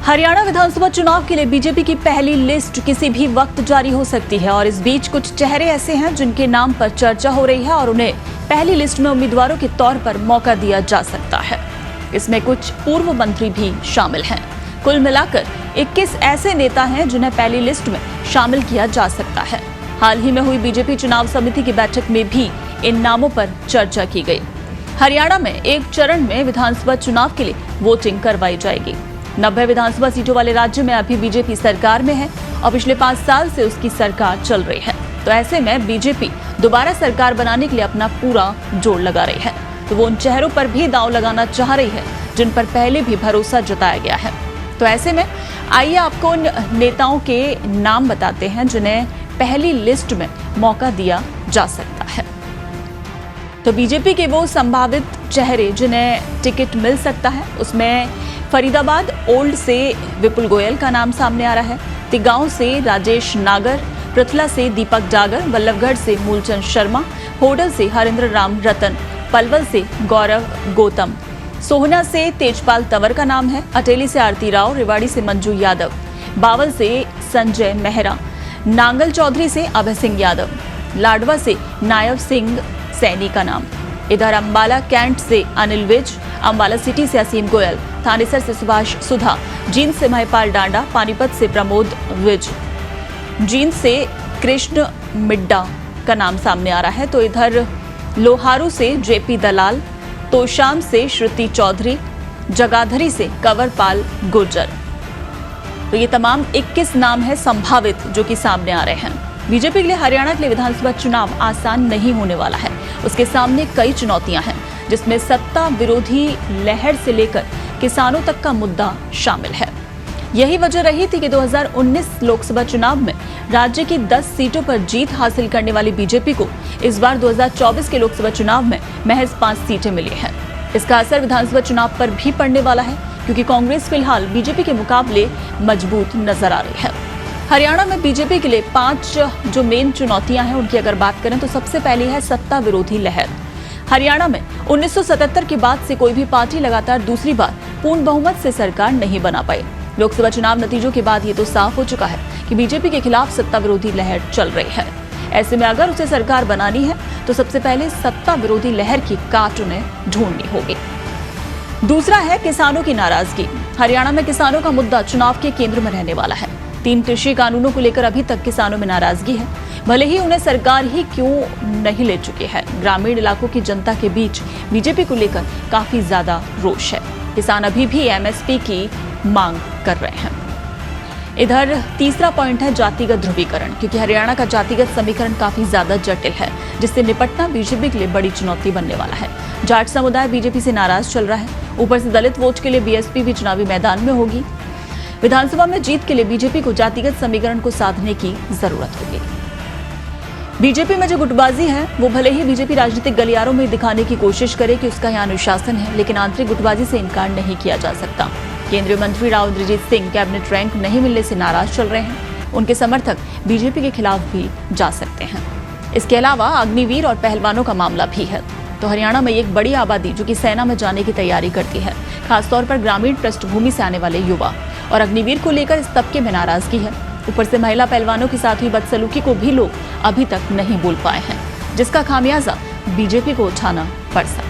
हरियाणा विधानसभा चुनाव के लिए बीजेपी की पहली लिस्ट किसी भी वक्त जारी हो सकती है और इस बीच कुछ चेहरे ऐसे हैं जिनके नाम पर चर्चा हो रही है और उन्हें पहली लिस्ट में उम्मीदवारों के तौर पर मौका दिया जा सकता है। इसमें कुछ पूर्व मंत्री भी शामिल हैं। कुल मिलाकर 21 ऐसे नेता हैं जिन्हें पहली लिस्ट में शामिल किया जा सकता है। हाल ही में हुई बीजेपी चुनाव समिति की बैठक में भी इन नामों पर चर्चा की गई। हरियाणा में एक चरण में विधानसभा चुनाव के लिए वोटिंग करवाई जाएगी। 90 विधानसभा सीटों वाले राज्य में अभी बीजेपी सरकार में है और पिछले 5 साल से उसकी सरकार चल रही है। तो ऐसे में बीजेपी दोबारा सरकार बनाने के लिए अपना पूरा जोर लगा रही है। तो वो उन चेहरों पर भी दांव लगाना चाह रही है जिन पर पहले भी भरोसा जताया गया है। तो ऐसे में आइए आपको उन नेताओं के नाम बताते हैं जिन्हें पहली लिस्ट में मौका दिया जा सकता है। तो बीजेपी के वो संभावित चेहरे जिन्हें टिकट मिल सकता है, उसमें फरीदाबाद ओल्ड से विपुल गोयल का नाम सामने आ रहा है, तिगांव से राजेश नागर, पृथला से दीपक जागर, बल्लभगढ़ से मूलचंद शर्मा, होडल से हरिंद्र राम रतन, पलवल से गौरव गौतम, सोहना से तेजपाल तंवर का नाम है, अटेली से आरती राव, रेवाड़ी से मंजू यादव, बावल से संजय मेहरा, नांगल चौधरी से अभय सिंह यादव, लाडवा से नायब सिंह सैनी का नाम। इधर अंबाला कैंट से अनिल विज, अंबाला सिटी से असीम गोयल, थानेसर से सुभाष सुधा, जींद से महिपाल डांडा, पानीपत से प्रमोद विज, जींद से कृष्ण मिड्डा का नाम सामने आ रहा है। तो इधर लोहारू से जेपी दलाल, तोशाम से श्रुति चौधरी, जगाधरी से कंवरपाल गुर्जर। तो ये तमाम 21 नाम है संभावित जो कि सामने आ रहे हैं। बीजेपी के लिए हरियाणा के लिए विधानसभा चुनाव आसान नहीं होने वाला है। उसके सामने कई चुनौतियां हैं जिसमें सत्ता विरोधी लहर से लेकर किसानों तक का मुद्दा शामिल है। यही वजह रही थी कि 2019 लोकसभा चुनाव में राज्य की 10 सीटों पर जीत हासिल करने वाली बीजेपी को इस बार 2024 के लोकसभा चुनाव में महज 5 सीटें मिली हैं। इसका असर विधानसभा चुनाव पर भी पड़ने वाला है क्योंकि कांग्रेस फिलहाल बीजेपी के मुकाबले मजबूत नजर आ रही है। हरियाणा में बीजेपी के लिए 5 जो मेन चुनौतियां हैं उनकी अगर बात करें तो सबसे पहली है सत्ता विरोधी लहर। हरियाणा में 1977 के बाद से कोई भी पार्टी लगातार दूसरी बार पूर्ण बहुमत से सरकार नहीं बना पाई। लोकसभा चुनाव नतीजों के बाद ये तो साफ हो चुका है कि बीजेपी के खिलाफ सत्ता विरोधी लहर चल रही है। ऐसे में अगर उसे सरकार बनानी है तो सबसे पहले सत्ता विरोधी लहर की काट उन्हें ढूंढनी होगी। दूसरा है किसानों की नाराजगी। हरियाणा में किसानों का मुद्दा चुनाव के केंद्र में रहने वाला है। 3 कृषि कानूनों को लेकर अभी तक किसानों में नाराजगी है, भले ही उन्हें सरकार ही क्यों नहीं ले चुकी है। ग्रामीण इलाकों की जनता के बीच बीजेपी को लेकर काफी ज्यादा रोष है। किसान अभी भी एमएसपी की मांग कर रहे हैं। इधर तीसरा पॉइंट है जातिगत ध्रुवीकरण, क्योंकि हरियाणा का जातिगत समीकरण काफी ज्यादा जटिल है जिससे निपटना बीजेपी के लिए बड़ी चुनौती बनने वाला है। जाट समुदाय बीजेपी से नाराज चल रहा है, ऊपर से दलित वोट के लिए बीएसपी भी चुनावी मैदान में होगी। विधानसभा में जीत के लिए बीजेपी को जातिगत समीकरण को साधने की जरूरत होगी। बीजेपी में जो गुटबाजी है वो भले ही बीजेपी राजनीतिक गलियारों में दिखाने की कोशिश करे कि उसका यहाँ अनुशासन है, लेकिन आंतरिक गुटबाजी से इनकार नहीं किया जा सकता। केंद्रीय मंत्री राव इंद्रजीत सिंह कैबिनेट रैंक नहीं मिलने से नाराज चल रहे हैं। उनके समर्थक बीजेपी के खिलाफ भी जा सकते हैं। इसके अलावा अग्निवीर और पहलवानों का मामला भी है। तो हरियाणा में एक बड़ी आबादी जो कि सेना में जाने की तैयारी करती है, खासतौर पर ग्रामीण पृष्ठभूमि से आने वाले युवा, और अग्निवीर को लेकर इस तबके में नाराजगी है। ऊपर से महिला पहलवानों के साथ हुई बदसलूकी को भी लोग अभी तक नहीं भूल पाए हैं, जिसका खामियाजा बीजेपी को उठाना पड़ सकता है।